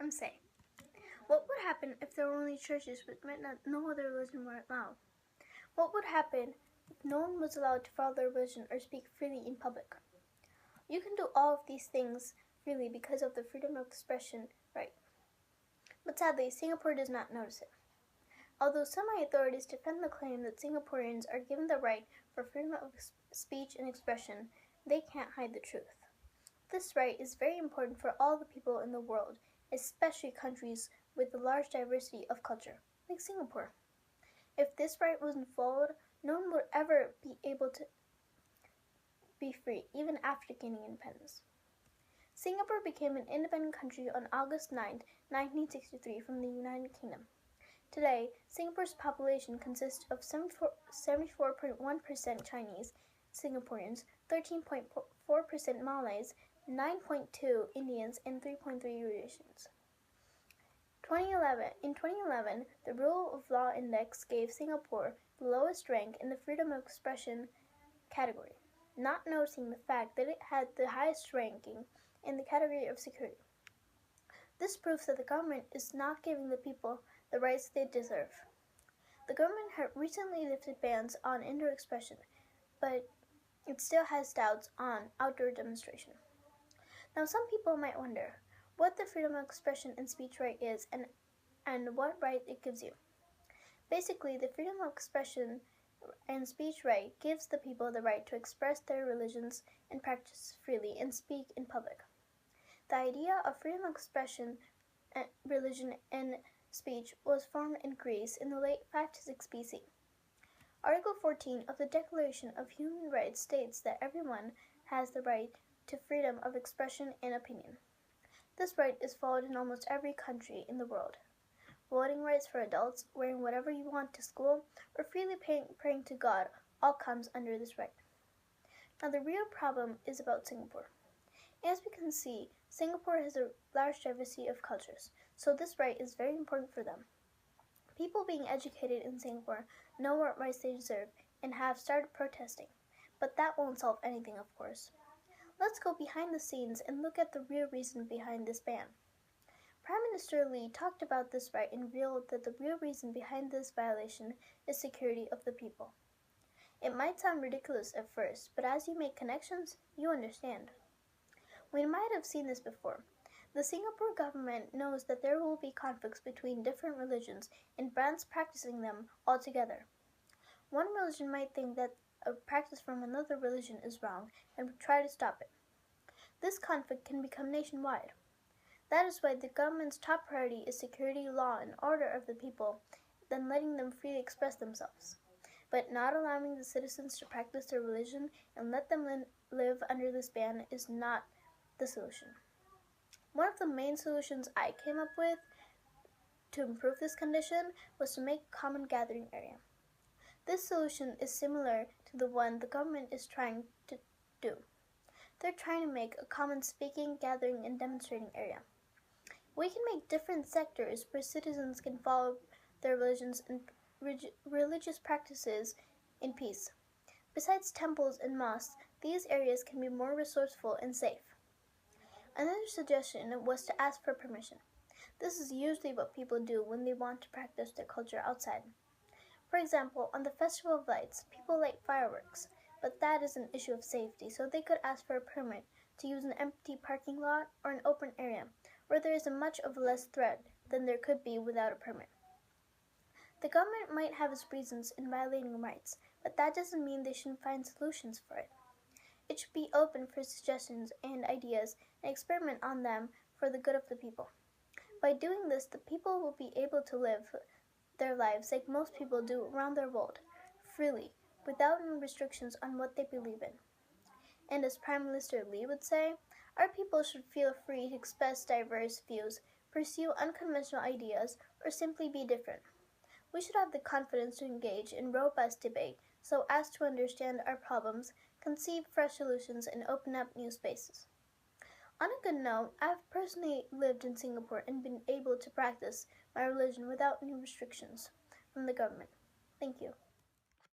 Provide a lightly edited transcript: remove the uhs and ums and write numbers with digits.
I'm Saee. What would happen if there were only churches but no other religion were allowed? What would happen if no one was allowed to follow their religion or speak freely in public? You can do all of these things freely because of the freedom of expression right. But sadly, Singapore does not notice it. Although some authorities defend the claim that Singaporeans are given the right for freedom of speech and expression, they can't hide the truth. This right is very important for all the people in the world, especially countries with a large diversity of culture, like Singapore. If this right wasn't followed, no one would ever be able to be free, even after gaining independence. Singapore became an independent country on August 9, 1963 from the United Kingdom. Today, Singapore's population consists of 74.1% Chinese Singaporeans, 13.4% Malays, 9.2% Indians, and 3.3% Eurasians. In 2011, the Rule of Law Index gave Singapore the lowest rank in the freedom of expression category, not noticing the fact that it had the highest ranking in the category of security. This proves that the government is not giving the people the rights they deserve. The government had recently lifted bans on indoor expression, but it still has doubts on outdoor demonstration. Now, some people might wonder what the freedom of expression and speech right is and what right it gives you. Basically, the freedom of expression and speech right gives the people the right to express their religions and practice freely and speak in public. The idea of freedom of expression, religion, and speech was formed in Greece in the late 5 to 6 BC. Article 14 of the Declaration of Human Rights states that everyone has the right to freedom of expression and opinion. This right is followed in almost every country in the world. Voting rights for adults, wearing whatever you want to school, or freely praying to God all comes under this right. Now, the real problem is about Singapore. As we can see, Singapore has a large diversity of cultures, so this right is very important for them. People being educated in Singapore know what rights they deserve and have started protesting, but that won't solve anything, of course. Let's go behind the scenes and look at the real reason behind this ban. Prime Minister Lee talked about this right and revealed that the real reason behind this violation is security of the people. It might sound ridiculous at first, but as you make connections, you understand. We might have seen this before. The Singapore government knows that there will be conflicts between different religions and bans practicing them all together. One religion might think that a practice from another religion is wrong and would try to stop it. This conflict can become nationwide. That is why the government's top priority is security, law, and order of the people, then letting them freely express themselves. But not allowing the citizens to practice their religion and let them live under this ban is not the solution. One of the main solutions I came up with to improve this condition was to make a common gathering area. This solution is similar to the one the government is trying to do. They're trying to make a common speaking, gathering, and demonstrating area. We can make different sectors where citizens can follow their religions and religious practices in peace. Besides temples and mosques, these areas can be more resourceful and safe. Another suggestion was to ask for permission. This is usually what people do when they want to practice their culture outside. For example, on the Festival of Lights, people light fireworks, but that is an issue of safety, so they could ask for a permit to use an empty parking lot or an open area where there is a much of less threat than there could be without a permit. The government might have its reasons in violating rights, but that doesn't mean they shouldn't find solutions for it. It should be open for suggestions and ideas and experiment on them for the good of the people. By doing this, the people will be able to live their lives like most people do around their world, freely, without any restrictions on what they believe in. And as Prime Minister Lee would say, our people should feel free to express diverse views, pursue unconventional ideas, or simply be different. We should have the confidence to engage in robust debate so as to understand our problems, conceive fresh solutions, and open up new spaces. On a good note, I've personally lived in Singapore and been able to practice my religion without any restrictions from the government. Thank you.